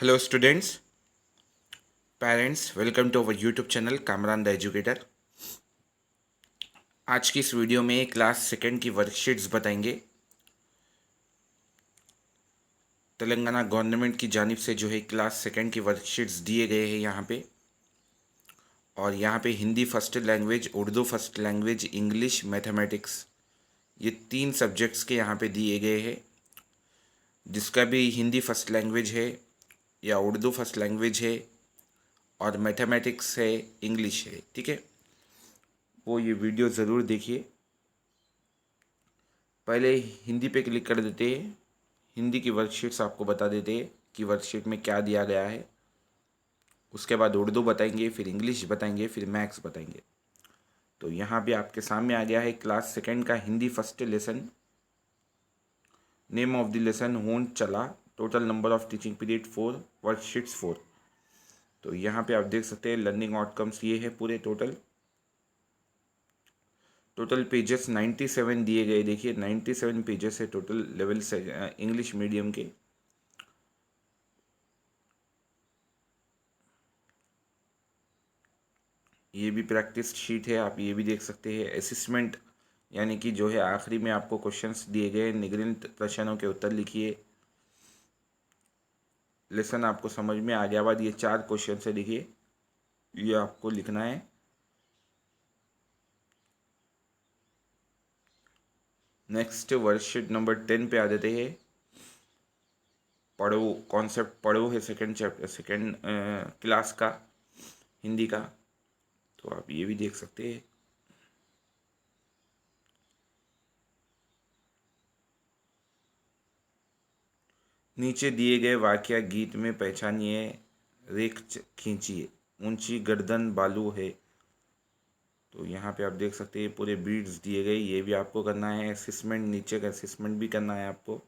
Hello students, parents, welcome to our YouTube channel Kamran the educator. आज की इस video में क्लास सेकेंड की वर्कशीट्स बताएंगे। तेलंगाना गवर्नमेंट की जानिब से जो है क्लास सेकेंड की वर्कशीट्स दिए गए हैं यहाँ पे। और यहाँ पे Hindi first language, Urdu first language, English, mathematics, ये 3 सब्जेक्ट्स के यहाँ पे दिए गए हैं। जिसका भी हिंदी फर्स्ट लैंग्वेज है या उर्दू फर्स्ट लैंग्वेज है और मैथमेटिक्स है, इंग्लिश है, ठीक है, वो ये वीडियो ज़रूर देखिए। पहले हिंदी पे क्लिक कर देते हैं। हिंदी की वर्कशीट्स आपको बता देते हैं कि वर्कशीट में क्या दिया गया है। उसके बाद उर्दू बताएंगे, फिर इंग्लिश बताएंगे, फिर मैथ्स बताएंगे। तो यहाँ पे आपके सामने आ गया है क्लास सेकेंड का Hindi first lesson. Name of the lesson होंड चला। Total number of teaching period 4, worksheets 4। तो यहाँ पे आप देख सकते हैं लर्निंग आउटकम्स ये है पूरे टोटल पेजेस 97 दिए गए। देखिए 97 पेजेस है टोटल लेवल से इंग्लिश मीडियम के। ये भी प्रैक्टिस शीट है, आप ये भी देख सकते हैं। असेसमेंट यानी कि जो है आखिरी में आपको क्वेश्चंस दिए गए, निगरानी प्रश्नों के उत्तर लिखिए। लेसन आपको समझ में आ गया बाद ये 4 क्वेश्चन है, देखिए ये आपको लिखना है। नेक्स्ट वर्कशीट नंबर 10 पे आ जाते हैं। पढ़ो कॉन्सेप्ट पढ़ो है सेकंड चैप्टर, सेकंड क्लास का हिंदी का। तो आप ये भी देख सकते हैं। नीचे दिए गए वाक्य गीत में पहचानिए, रेख खींचिए। ऊंची गर्दन बालू है। तो यहाँ पे आप देख सकते हैं पूरे बीट्स दिए गए, ये भी आपको करना है। असेसमेंट नीचे का असेसमेंट भी करना है आपको।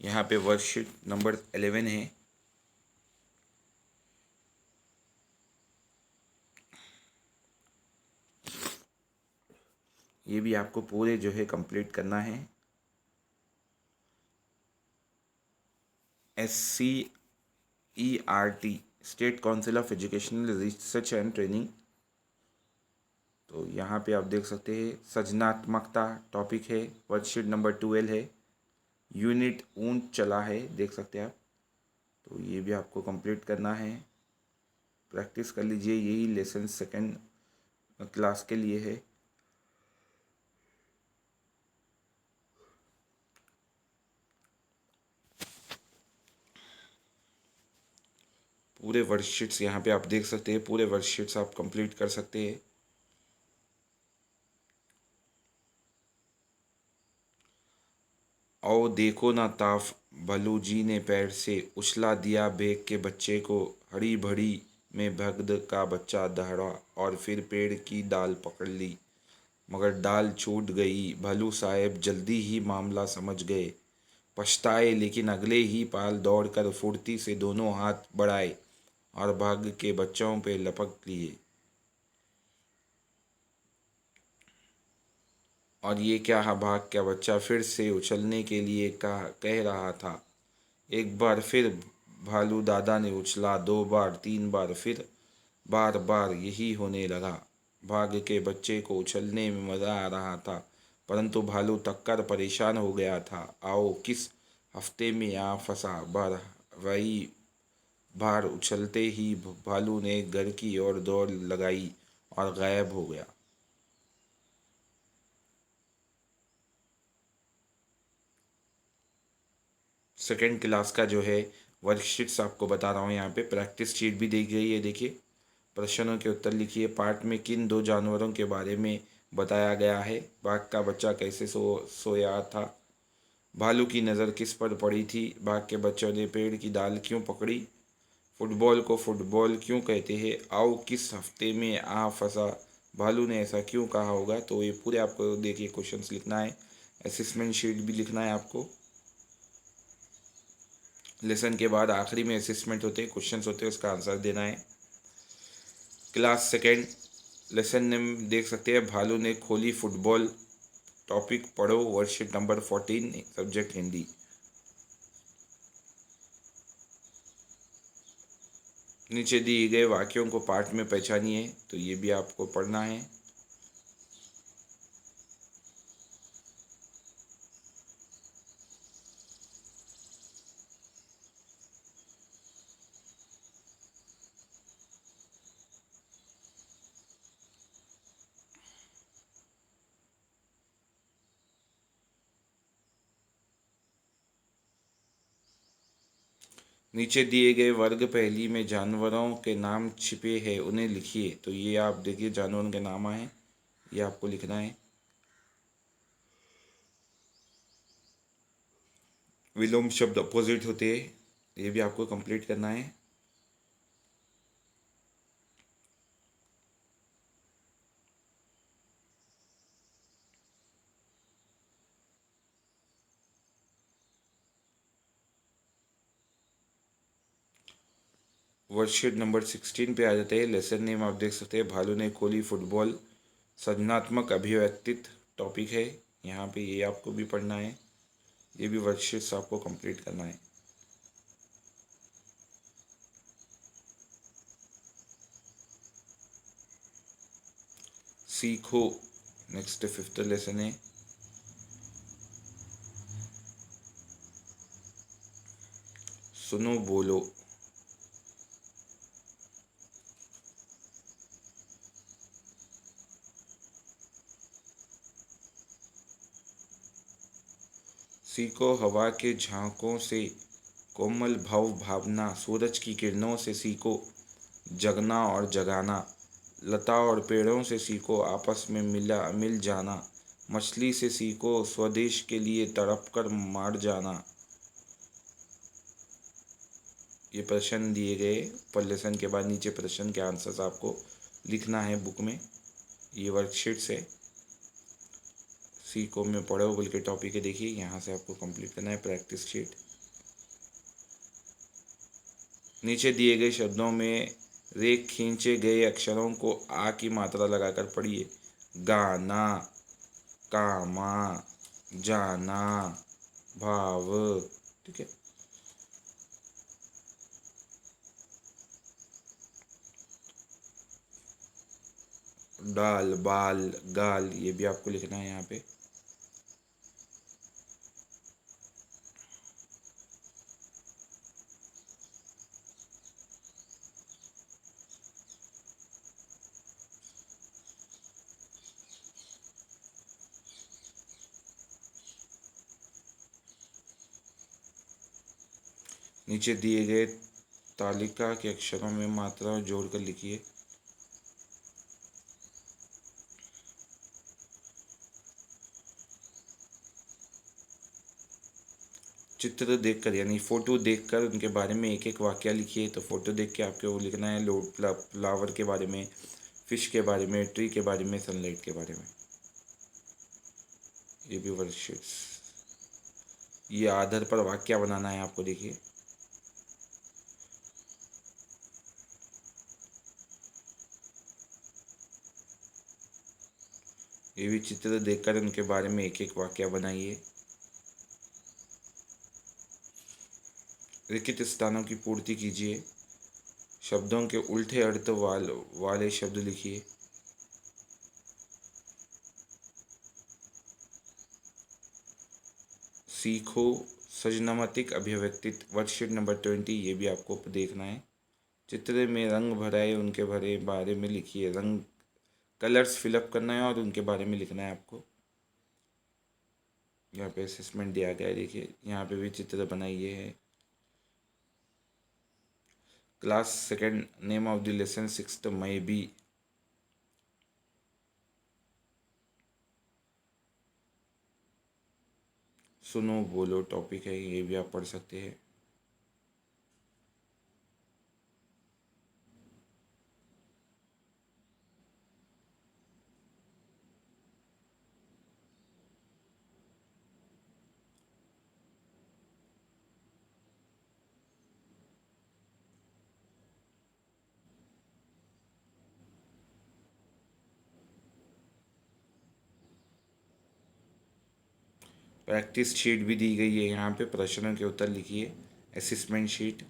यहाँ पे वर्कशीट नंबर 11 है। ये भी आपको पूरे जो है कंप्लीट करना है। SCERT, state council of educational research and training. तो यहाँ पे आप देख सकते हैं सृजनात्मकता टॉपिक है। वर्कशीट नंबर 12 है। यूनिट ऊंट चला है, देख सकते हैं आप। तो ये भी आपको कंप्लीट करना है। प्रैक्टिस कर लीजिए, यही लेसन सेकंड क्लास के लिए है। पूरे वर्कशीट्स यहाँ पे आप देख सकते हैं, पूरे वर्कशीट्स आप कंप्लीट कर सकते हैं। आओ देखो ना ताफ, भलू जी ने पैर से उछला दिया बेग के बच्चे को। हड़ी भड़ी में भगद का बच्चा दहड़ा और फिर पेड़ की डाल पकड़ ली, मगर डाल छूट गई। भलू साहब जल्दी ही मामला समझ गए, पछताए, लेकिन अगले ही पाल दौड़कर फुर्ती से दोनों हाथ बढ़ाए और भाग के बच्चों पे लपक लिए। और ये क्या भाग क्या बच्चा फिर से उछलने के लिए कह रहा था। एक बार फिर भालू दादा ने उछला, 2 बार, 3 बार, फिर बार बार यही होने लगा। भाग के बच्चे को उछलने में मज़ा आ रहा था, परंतु भालू तक्कर परेशान हो गया था। आओ किस हफ्ते में आ फंसा बार। वही बार उछलते ही भालू ने घर की ओर दौड़ लगाई और गायब हो गया। सेकेंड क्लास का जो है वर्कशीट्स आपको बता रहा हूँ। यहाँ पे प्रैक्टिस शीट भी दी गई है, देखिए। प्रश्नों के उत्तर लिखिए। पाठ में किन 2 जानवरों के बारे में बताया गया है। बाघ का बच्चा कैसे सोया था। भालू की नज़र किस पर पड़ी थी। बाघ के बच्चों ने पेड़ की डाल क्यों पकड़ी। फुटबॉल को फुटबॉल क्यों कहते हैं। आओ किस हफ्ते में आ फंसा, भालू ने ऐसा क्यों कहा होगा। तो ये पूरे आपको देखिए क्वेश्चंस लिखना है। असेसमेंट शीट भी लिखना है आपको। लेसन के बाद आखिरी में असेसमेंट होते हैं, क्वेश्चंस होते हैं, उसका आंसर देना है। क्लास सेकेंड लेसन में देख सकते हैं भालू ने खोली फुटबॉल। टॉपिक पढ़ो वर्कशीट नंबर 14, सब्जेक्ट हिंदी। नीचे दिए गए वाक्यों को पाठ में पहचानिए, तो ये भी आपको पढ़ना है। नीचे दिए गए वर्ग पहेली में जानवरों के नाम छिपे हैं, उन्हें लिखिए। तो ये आप देखिए जानवरों के नाम आए, ये आपको लिखना है। विलोम शब्द अपोजिट होते हैं, ये भी आपको कंप्लीट करना है। वर्कशीट नंबर 16 पे आ जाते हैं। लेसन नेम आप देख सकते हैं, भालू ने खोली फुटबॉल। सृजनात्मक अभिव्यक्तित्व टॉपिक है यहाँ पे, ये आपको भी पढ़ना है। ये भी वर्कशीट्स आपको कंप्लीट करना है। सीखो नेक्स्ट 5th लेसन है। सुनो बोलो। सीखो हवा के झांकों से कोमल भाव भावना, सूरज की किरणों से सीखो जगना और जगाना, लता और पेड़ों से सीखो आपस में मिल जाना, मछली से सीखो स्वदेश के लिए तड़प कर मार जाना। ये प्रश्न दिए गए पर लेसन के बाद नीचे प्रश्न के आंसर्स आपको लिखना है बुक में। ये वर्कशीट से सीखो में पढ़ो बोल के टॉपिक है, देखिए यहाँ से आपको कंप्लीट करना है प्रैक्टिस शीट। नीचे दिए गए शब्दों में रेख खींचे गए अक्षरों को आ की मात्रा लगाकर पढ़िए। गाना, कामा, जाना, भाव। ठीक है। डाल, बाल, गाल, ये भी आपको लिखना है यहाँ पे। नीचे दिए गए तालिका के अक्षरों में मात्रा जोड़कर लिखिए। चित्र देखकर यानी फोटो देखकर उनके बारे में एक एक वाक्य लिखिए। तो फोटो देख के आपको लिखना है फ्लावर के बारे में, फिश के बारे में, ट्री के बारे में, सनलाइट के बारे में। ये भी वर्कशीट्स, ये आधार पर वाक्य बनाना है आपको, देखिए। ये भी चित्र देखकर उनके बारे में एक एक वाक्य बनाइए। रिक्त स्थानों की पूर्ति कीजिए। शब्दों के उल्टे अर्थ वाले शब्द लिखिए। सीखो सृजनात्मक अभिव्यक्तित्व वर्कशीट नंबर 20, ये भी आपको देखना है। चित्र में रंग भराए, उनके भरे बारे में लिखिए। रंग कलर्स फिलअप करना है और उनके बारे में लिखना है आपको। यहाँ पे असेसमेंट दिया गया है, देखिए यहाँ पे भी चित्र बनाइए है। Class second, name of the lesson 6th may be. सुनो बोलो टॉपिक है, ये भी आप पढ़ सकते हैं। प्रैक्टिस शीट भी दी गई है यहाँ पे, प्रश्नों के उत्तर लिखिए, असेसमेंट शीट।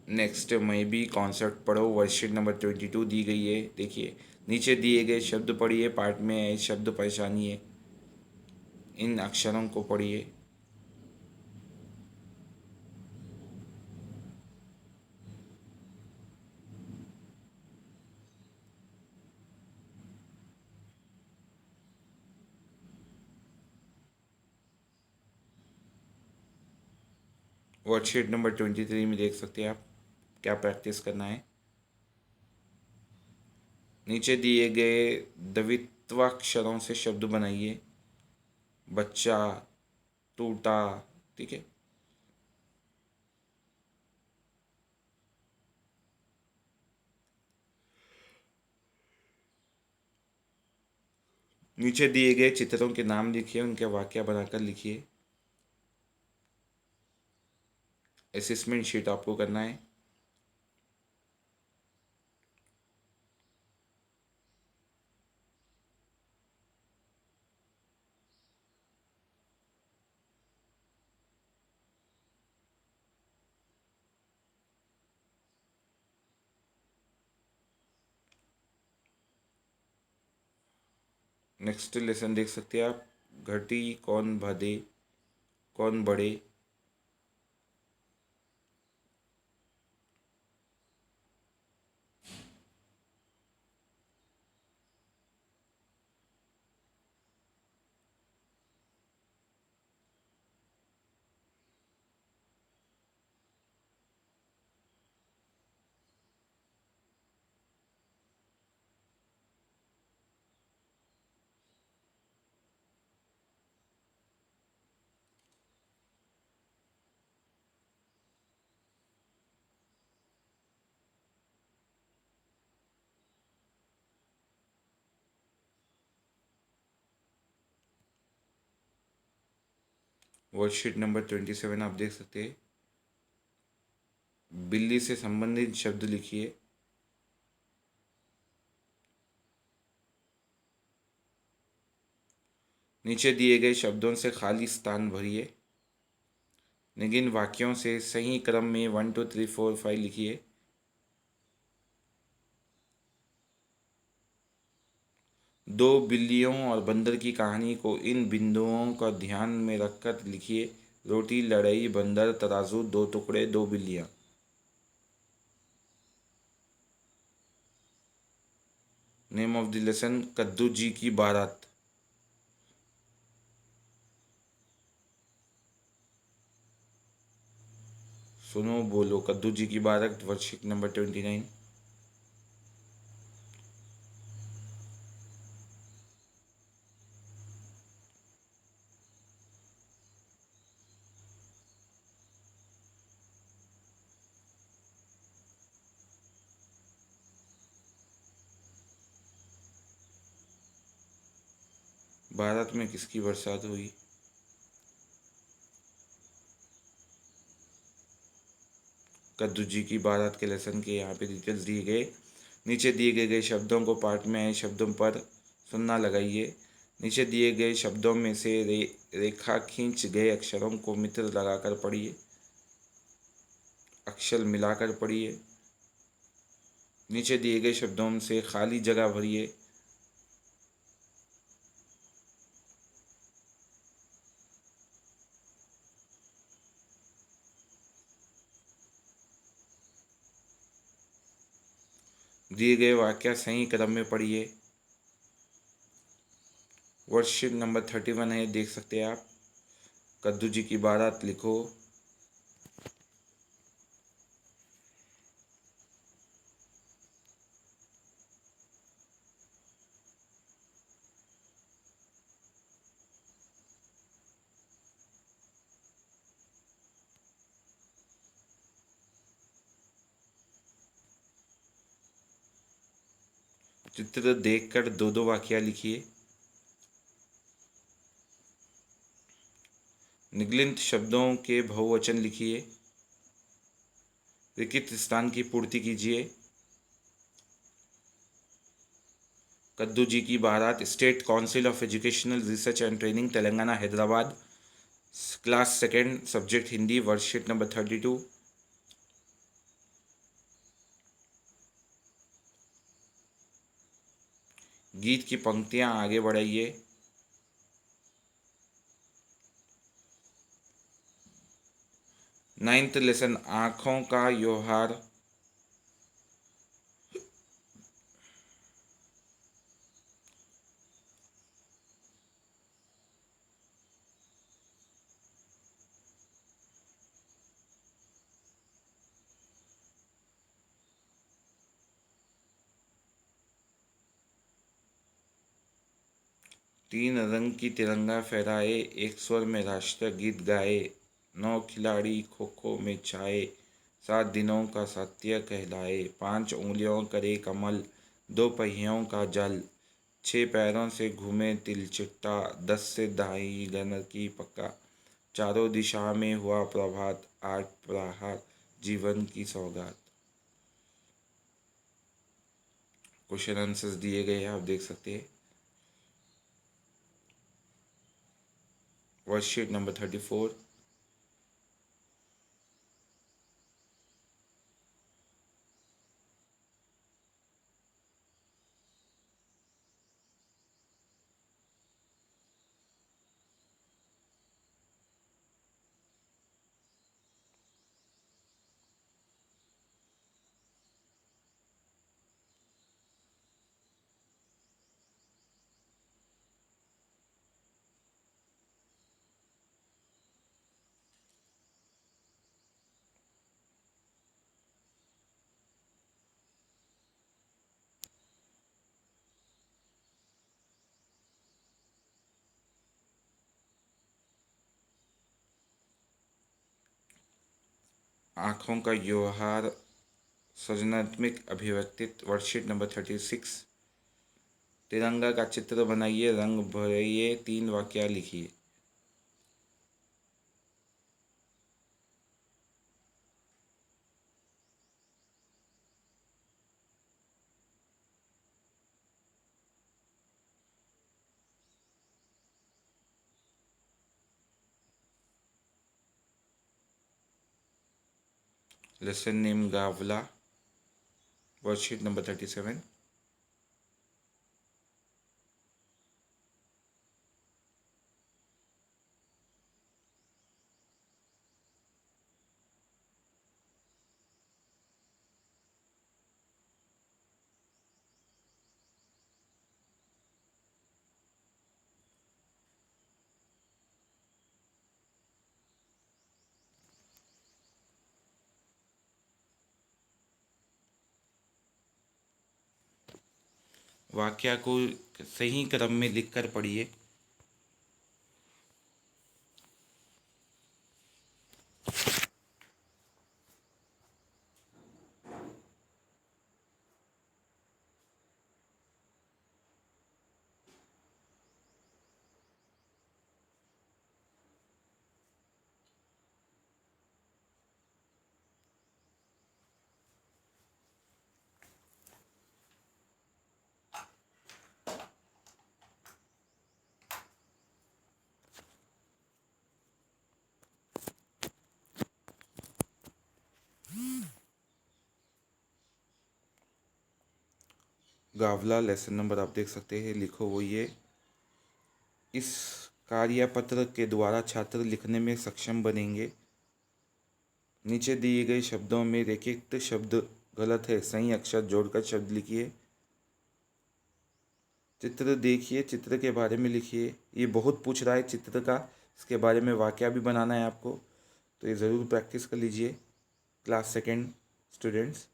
नेक्स्ट में भी कॉन्सेप्ट पढ़ो, वर्कशीट नंबर 22 दी गई है। देखिए नीचे दिए गए शब्द पढ़िए, पाठ में है शब्द पहचानिए, इन अक्षरों को पढ़िए। वर्कशीट नंबर 23 में देख सकते हैं आप क्या प्रैक्टिस करना है। नीचे दिए गए द्वित्वाक्षरों से शब्द बनाइए, बच्चा, टूटा, ठीक है। नीचे दिए गए चित्रों के नाम लिखिए, उनके वाक्य बनाकर लिखिए। असेसमेंट शीट आपको करना है। नेक्स्ट लेसन देख सकते हैं आप, घटी कौन भदे कौन बड़े। वर्कशीट नंबर 27 आप देख सकते हैं, बिल्ली से संबंधित शब्द लिखिए। नीचे दिए गए शब्दों से खाली स्थान भरिए। निम्न वाक्यों से सही क्रम में 1 2 3 4 5 लिखिए। दो बिल्लियों और बंदर की कहानी को इन बिंदुओं का ध्यान में रखकर लिखिए। रोटी, लड़ाई, बंदर, तराजू, दो टुकड़े, दो बिल्लियाँ। नेम ऑफ द लेसन, कद्दू जी की बारात। सुनो बोलो, कद्दू जी की बारात, वर्कशीट नंबर 29। भारत में किसकी बरसात हुई। कद्दू जी की बारात के लेसन के यहाँ पे डिटेल्स दिए गए। नीचे दिए गए शब्दों को पाठ में आए शब्दों पर सुनना लगाइए। नीचे दिए गए शब्दों में से रेखा खींच गए अक्षरों को मित्र लगाकर पढ़िए, अक्षर मिलाकर पढ़िए। नीचे दिए गए शब्दों से खाली जगह भरिए। दिए गए वाक्य सही क्रम में पढ़िए। वर्कशीट नंबर 31 है, देख सकते हैं आप, कद्दू जी की बारात लिखो। चित्र देखकर दो दो वाक्य लिखिए। निगलित शब्दों के बहुवचन लिखिए। रिक्त स्थान की पूर्ति कीजिए। कद्दू जी की बारात, state council of educational research and training, Telangana, Hyderabad, class second, subject Hindi, worksheet number 32। गीत की पंक्तियां आगे बढ़ाइए। 9th लेसन, आँखों का त्योहार। तीन रंग की तिरंगा फहराए, एक स्वर में राष्ट्र गीत गाए, 9 खिलाड़ी खो खो में छाए, 7 दिनों का सत्य कहलाए, 5 उंगलियों करे कमल, 2 पहियों का जल, 6 पैरों से घूमे तिलचिट्टा, 10 से दाई गन की पक्का, चारों दिशा में हुआ प्रभात, 8 प्रहार जीवन की सौगात। क्वेश्चन आंसर्स दिए गए हैं, आप देख सकते हैं। Worksheet number 34। आँखों का त्योहार, सृजनात्मक अभिव्यक्ति, वर्कशीट नंबर 36। तिरंगा का चित्र बनाइए, रंग भरिए, 3 वाक्य लिखिए। लेसन नेम गावला, वर्कशीट नंबर 37। वाक्य को सही क्रम में लिखकर पढ़िए। गावला लेसन नंबर आप देख सकते हैं, लिखो वो ये। इस कार्यपत्र के द्वारा छात्र लिखने में सक्षम बनेंगे। नीचे दिए गए शब्दों में रेखित शब्द गलत है, सही अक्षर जोड़कर शब्द लिखिए। चित्र देखिए, चित्र के बारे में लिखिए। ये बहुत पूछ रहा है चित्र का, इसके बारे में वाक्य भी बनाना है आपको, तो ये ज़रूर प्रैक्टिस कर लीजिए class second students.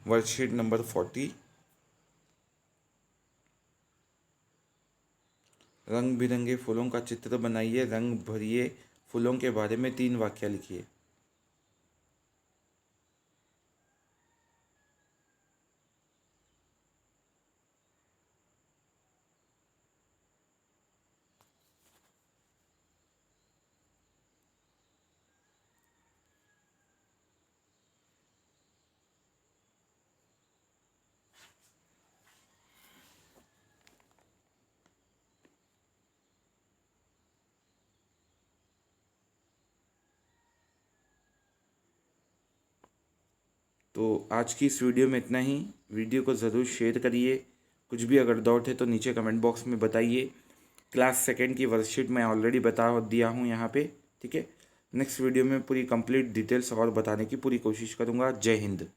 Worksheet number 40। रंग बिरंगे फूलों का चित्र बनाइए, रंग भरिए फूलों के बारे में 3 वाक्य लिखिए। तो आज की इस वीडियो में इतना ही। वीडियो को ज़रूर शेयर करिए। कुछ भी अगर डाउट है तो नीचे कमेंट बॉक्स में बताइए। क्लास सेकंड की वर्कशीट मैं ऑलरेडी बता दिया हूँ यहाँ पे, ठीक है। नेक्स्ट वीडियो में पूरी कंप्लीट डिटेल्स और बताने की पूरी कोशिश करूँगा। जय हिंद।